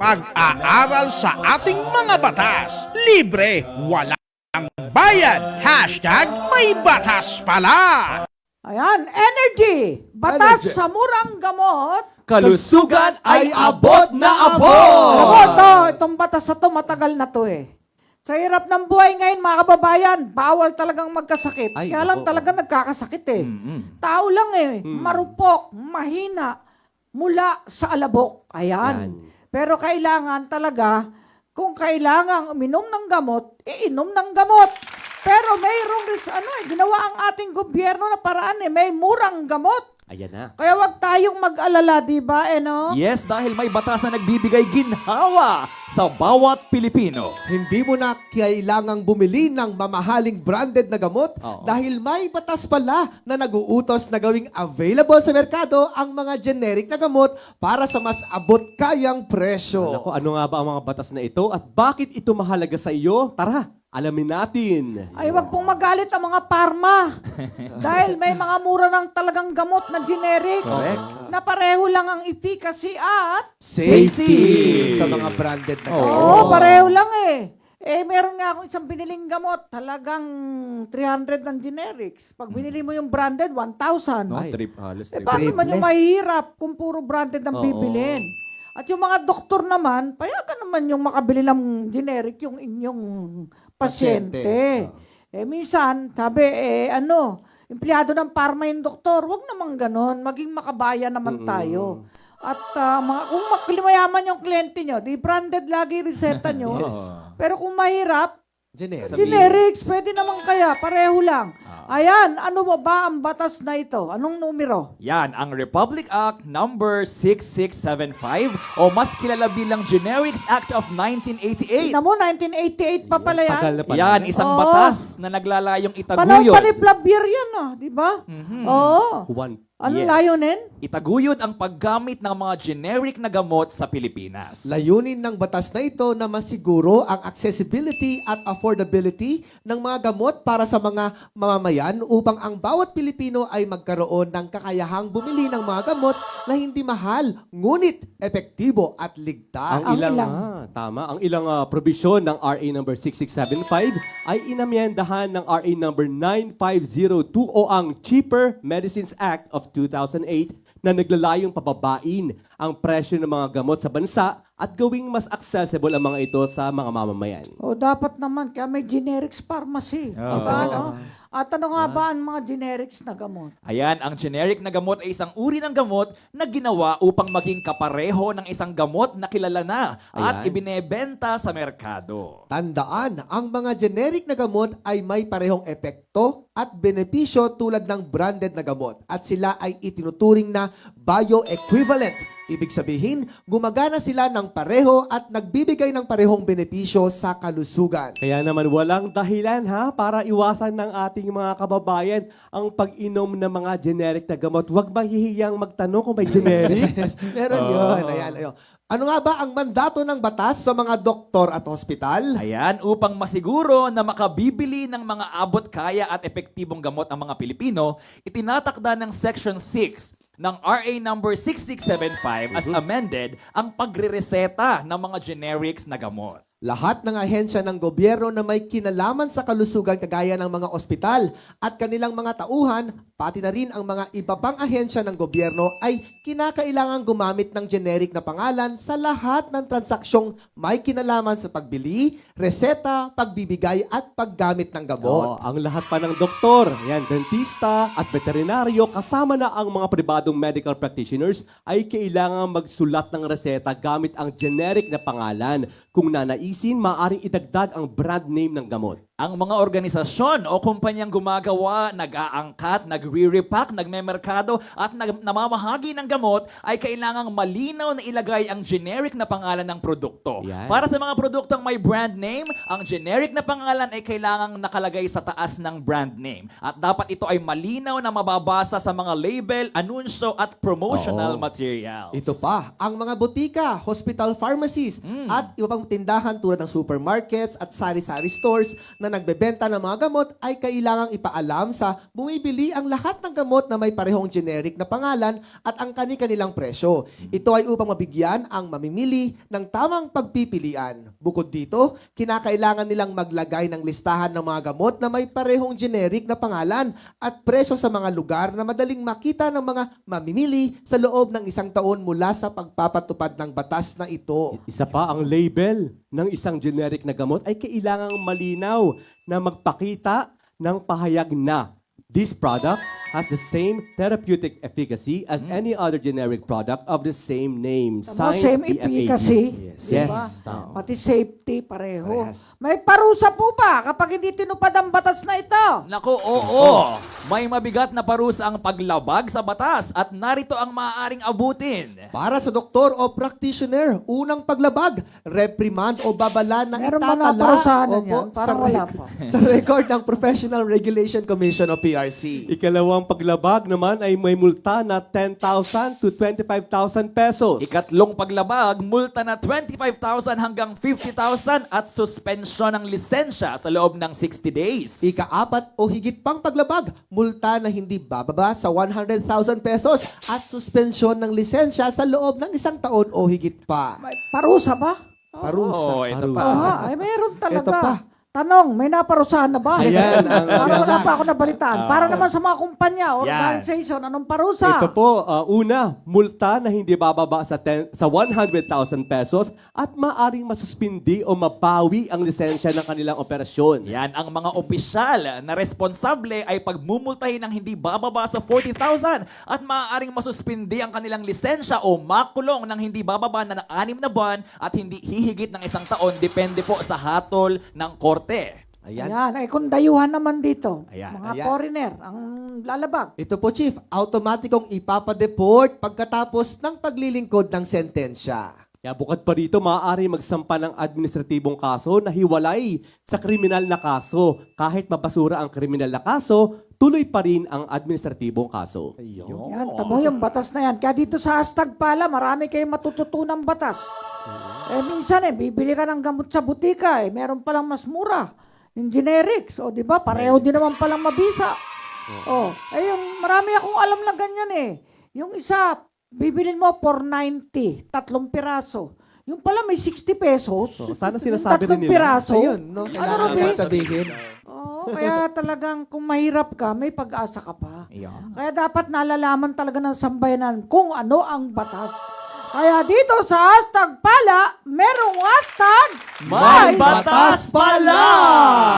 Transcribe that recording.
Pag-aaral sa ating mga batas. Libre, walang bayad. Hashtag may batas pala. Ayan, energy! Batas Energy. sa murang gamot. Kalusugan ay abot na Alam abot! mo, itong batas na to, matagal na to eh. Sa hirap ng buhay ngayon, mga kababayan, bawal talagang magkasakit. Ay, Kaya lang oo. talaga nagkakasakit eh. Tao lang eh, marupok, mahina, mula sa alabok. Ayan. Pero kailangan talaga, kung kailangan uminom ng gamot, iinom ng gamot. Pero mayroong ginawa ang ating gobyerno na paraan eh, may murang gamot. Ayan na. Kaya wag tayong mag-alala, di ba? No? Yes, dahil may batas na nagbibigay ginhawa sa bawat Pilipino. Hindi mo na kailangang bumili ng mamahaling branded na gamot Oo. dahil may batas pala na nag-uutos na gawing available sa merkado ang mga generic na gamot para sa mas abot kayang presyo. Naku, ano nga ba ang mga batas na ito at bakit ito mahalaga sa iyo? Tara, alamin natin. Ay, wag pong magalit ang mga parma. Dahil may mga mura ng talagang gamot na generics. Correct. Na pareho lang ang efficacy at... Safety sa mga branded na gamot. Oo, pareho lang eh. Eh, meron nga akong isang biniling gamot, talagang 300 ng generics. Pag binili mo yung branded, 1,000. Ay. Eh, paano naman yung mahihirap kung puro branded ang Oo. bibilin? At yung mga doktor naman, payagan naman yung makabili ng generic yung inyong pasyente. Eh, minsan, sabi, empleyado ng pharma yung doktor, wag naman ganon, maging makabayan naman tayo. At kung mayaman yung kliyente nyo, di branded lagi reseta nyo. Pero kung mahirap, Generic. generics, pwede naman kaya, pareho lang. Ayan, ano ba ang batas na ito? Anong numero? Yan, ang Republic Act number 6675 o mas kilala bilang Generics Act of 1988. Tignan mo, 1988 pa pala yan. Tagal na pala. Yan, isang Oo. batas na naglalayong Panahon itaguyod. pa ni Flavier yan di ba? Oo. One. Anong Yes. layunin? Itaguyod ang paggamit ng mga generic na gamot sa Pilipinas. Layunin ng batas na ito na masiguro ang accessibility at affordability ng mga gamot para sa mga mamamayan upang ang bawat Pilipino ay magkaroon ng kakayahang bumili ng mga gamot na hindi mahal, ngunit epektibo at ligtas. Ang ilang, ilang? tama, ang ilang probisyon ng RA number 6675 ay inamyendahan ng RA number 9502 o ang Cheaper Medicines Act of 2008 na naglalayong pababain ang presyo ng mga gamot sa bansa at gawing mas accessible ang mga ito sa mga mamamayan. O dapat naman, kaya may generics pharmacy. Diba, no? At ano nga ba ang mga generics na gamot? Ayan, ang generic na gamot ay isang uri ng gamot na ginawa upang maging kapareho ng isang gamot na kilala na at Ayan. ibinebenta sa merkado. Tandaan, ang mga generic na gamot ay may parehong epekto at benepisyo tulad ng branded na gamot at sila ay itinuturing na bioequivalent. Ibig sabihin, gumagana sila ng pareho at nagbibigay ng parehong benepisyo sa kalusugan. Kaya naman walang dahilan para iwasan ng ating mga kababayan ang pag-inom ng mga generic na gamot. Huwag mahihiyang magtanong kung may generic. Meron yun. Ayan, ayan. Ano nga ba ang mandato ng batas sa mga doktor at hospital? Ayan, upang masiguro na makabibili ng mga abot kaya at epektibong gamot ang mga Pilipino, itinatakda ng Section 6 ng RA number 6675 as amended ang pagrereseta ng mga generics na gamot. Lahat ng ahensya ng gobyerno na may kinalaman sa kalusugan kagaya ng mga ospital at kanilang mga tauhan, pati na rin ang mga iba pang ahensya ng gobyerno ay kinakailangang gumamit ng generic na pangalan sa lahat ng transaksyong may kinalaman sa pagbili, reseta, pagbibigay at paggamit ng gamot. Oo, ang lahat pa ng doktor, yan, dentista at veterinaryo, kasama na ang mga pribadong medical practitioners ay kailangan magsulat ng reseta gamit ang generic na pangalan. Kung nanaisin, maaaring idagdag ang brand name ng gamot. Ang mga organisasyon o kumpanyang gumagawa, nag-aangkat, nagre-repack, nagmemerkado at namamahagi ng gamot ay kailangang malinaw na ilagay ang generic na pangalan ng produkto. Yan. Para sa mga produktong may brand name, ang generic na pangalan ay kailangang nakalagay sa taas ng brand name. At dapat ito ay malinaw na mababasa sa mga label, anunsyo at promotional materials. Ito pa, ang mga botika, hospital pharmacies at iba pang tindahan tulad ng supermarkets at sari-sari stores na na nagbebenta ng mga gamot ay kailangang ipaalam sa bumibili ang lahat ng gamot na may parehong generic na pangalan at ang kani-kanilang presyo. Ito ay upang mabigyan ang mamimili ng tamang pagpipilian. Bukod dito, kinakailangan nilang maglagay ng listahan ng mga gamot na may parehong generic na pangalan at presyo sa mga lugar na madaling makita ng mga mamimili sa loob ng isang taon mula sa pagpapatupad ng batas na ito. Isa pa, ang label ng isang generic na gamot ay kailangang malinaw na magpakita ng pahayag na this product has the same therapeutic efficacy as any other generic product of the same name. Tama, Signed, same PFAD. efficacy. Yes. Diba? Tama. Pati safety, pareho. Parehas. May parusa po ba kapag hindi tinupad ang batas na ito? Nako, oo. May mabigat na parusa ang paglabag sa batas at narito ang maaaring abutin. Para sa doktor o practitioner, unang paglabag, reprimand o babala na Meron ba itatala naparusahan na Opo, yan? Parang wala pa. sa record ng Professional Regulation Commission o PRC. Ikalawang paglabag naman ay may multa na 10,000 to 25,000 pesos. Ikatlong paglabag, multa na 25,000 hanggang 50,000 at suspensyon ng lisensya sa loob ng 60 days. Ika-apat o higit pang paglabag, multa na hindi bababa sa 100,000 pesos at suspensyon ng lisensya sa loob ng isang taon o higit pa. May parusa ba? Parusa. Oh, ito Parusa. pa. Aha, ay meron Ito pa. talaga. Tanong, may naparusahan na ba? Ayan, ang- Para wala pa ako nabalitaan. Para naman sa mga kumpanya, organization, anong parusa? Ito po, una, multa na hindi bababa sa 100,000 pesos at maaring masuspindi o mabawi ang lisensya ng kanilang operasyon. Yan, ang mga opisyal na responsable ay pagmumultahin ng hindi bababa sa 40,000 at maaaring masuspindi ang kanilang lisensya o makulong ng hindi bababa na 6 na buwan at hindi hihigit ng 1 taon depende po sa hatol ng korte. Ayan. Ayan, ay kung dayuhan naman dito. Ayan. Mga Ayan. foreigner, ang lalabag. Ito po, Chief, automatikong ipapadeport pagkatapos ng paglilingkod ng sentensya. Kaya bukod pa rito, maaari magsampa ng administratibong kaso na hiwalay sa kriminal na kaso. Kahit mabasura ang kriminal na kaso, tuloy pa rin ang administratibong kaso. Yan, tamo yung batas na yan. Kaya dito sa hashtag pala, marami kayong matututunang batas. Minsan bibili ka ng gamot sa butika meron palang mas mura. Yung generics, o di ba? Pareho din naman palang mabisa. Yung marami akong alam na ganyan Yung isa, bibilin mo 490, 3 piraso. Yung pala may 60 pesos. Sana Yung sinasabi 3 rin nila. piraso. Ayun, no? Ano, Kailangan Ruby? mo sabihin. Oo, kaya talagang kung mahirap ka, may pag-asa ka pa. Ayan. Kaya dapat nalalaman talaga ng sambayanan kung ano ang batas. Kaya dito sa hashtag pala, merong hashtag May batas pala!